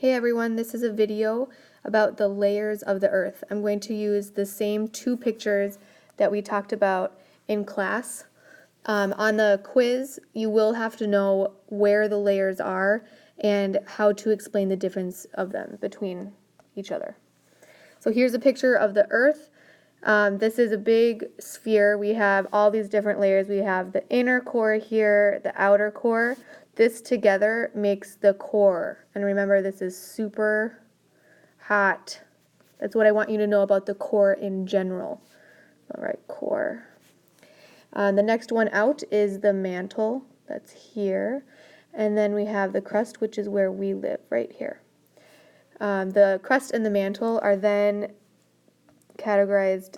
Hey everyone, this is a video about the layers of the earth. I'm going to use the same two pictures that we talked about in class. On the quiz, you will have to know where the layers are and how to explain the difference of them between each other. So here's a picture of the earth. This is a big sphere. We have all these different layers. We have the inner core here, the outer core. This together makes the core. And remember, this is super hot. That's what I want you to know about the core in general. All right, core. The next one out is the mantle. That's here. And then we have the crust, which is where we live, right here. The crust and the mantle are then categorized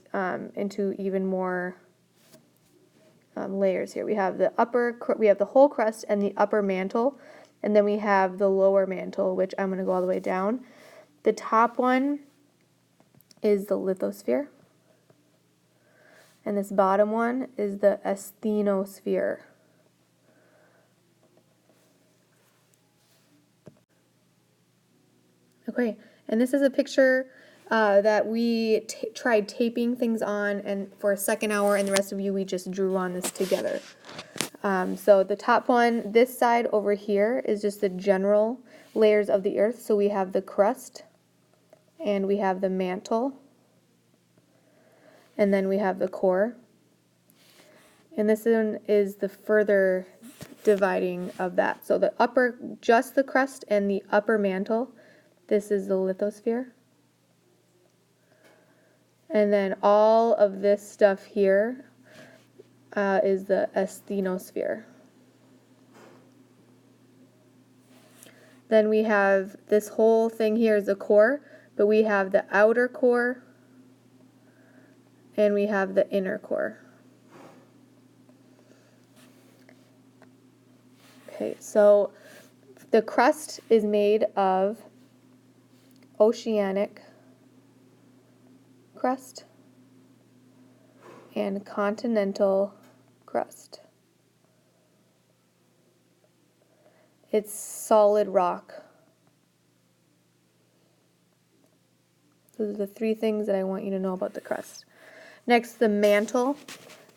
into even more layers here. We have the whole crust and the upper mantle, and then we have the lower mantle, which I'm going to go all the way down. The top one is the lithosphere, and this bottom one is the asthenosphere. Okay, and this is a picture that we tried taping things on, and for a second hour, and the rest of you, we just drew on this together. So the top one, this side over here, is just the general layers of the earth. So we have the crust, and we have the mantle, and then we have the core. And this one is the further dividing of that. So the upper, just the crust and the upper mantle, this is the lithosphere. And then all of this stuff here is the asthenosphere. Then we have this whole thing here is the core, but we have the outer core and we have the inner core. Okay, so the crust is made of oceanic crust and continental crust. It's solid rock. Those are the three things that I want you to know about the crust. Next, the mantle.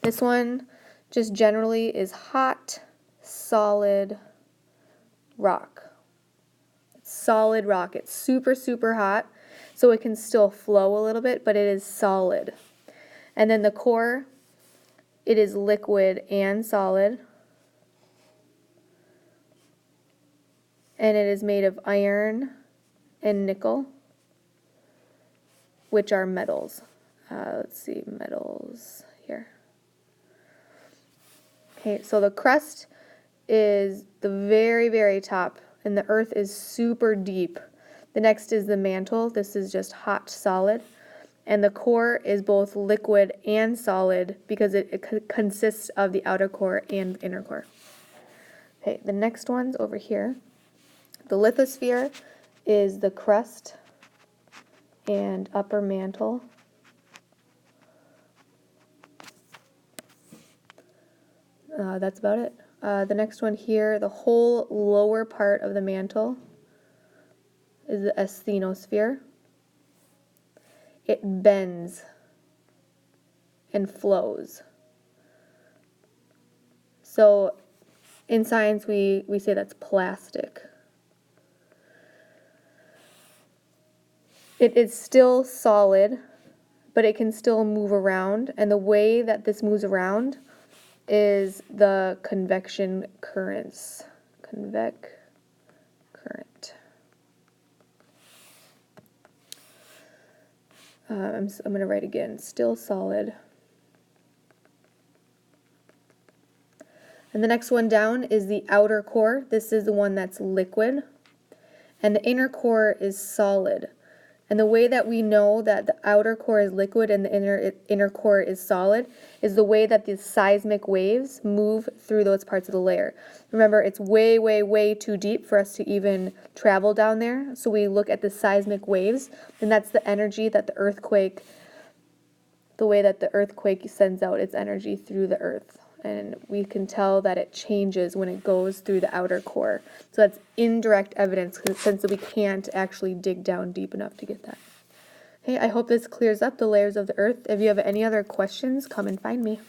This one just generally is hot, solid rock. It's solid rock. It's super, super hot. So it can still flow a little bit, but it is solid. And then the core, it is liquid and solid. And it is made of iron and nickel, which are metals. Let's see, metals here. Okay, so the crust is the very, very top, and the earth is super deep. The next is the mantle. This is just hot, solid. And the core is both liquid and solid because it consists of the outer core and inner core. Okay, the next one's over here. The lithosphere is the crust and upper mantle. That's about it. The next one here, the whole lower part of the mantle is the asthenosphere. It bends and flows. So in science we say that's plastic. It is still solid, but it can still move around, and the way that this moves around is the convection currents. Convec current. I'm going to write again, still solid. And the next one down is the outer core. This is the one that's liquid. And the inner core is solid. And the way that we know that the outer core is liquid and the inner core is solid is the way that the seismic waves move through those parts of the layer. Remember, it's way, way, way too deep for us to even travel down there. So we look at the seismic waves, and that's the energy that the way that the earthquake sends out its energy through the earth. and we can tell that it changes when it goes through the outer core. So that's indirect evidence since we can't actually dig down deep enough to get that. Okay, I hope this clears up the layers of the Earth. If you have any other questions, come and find me.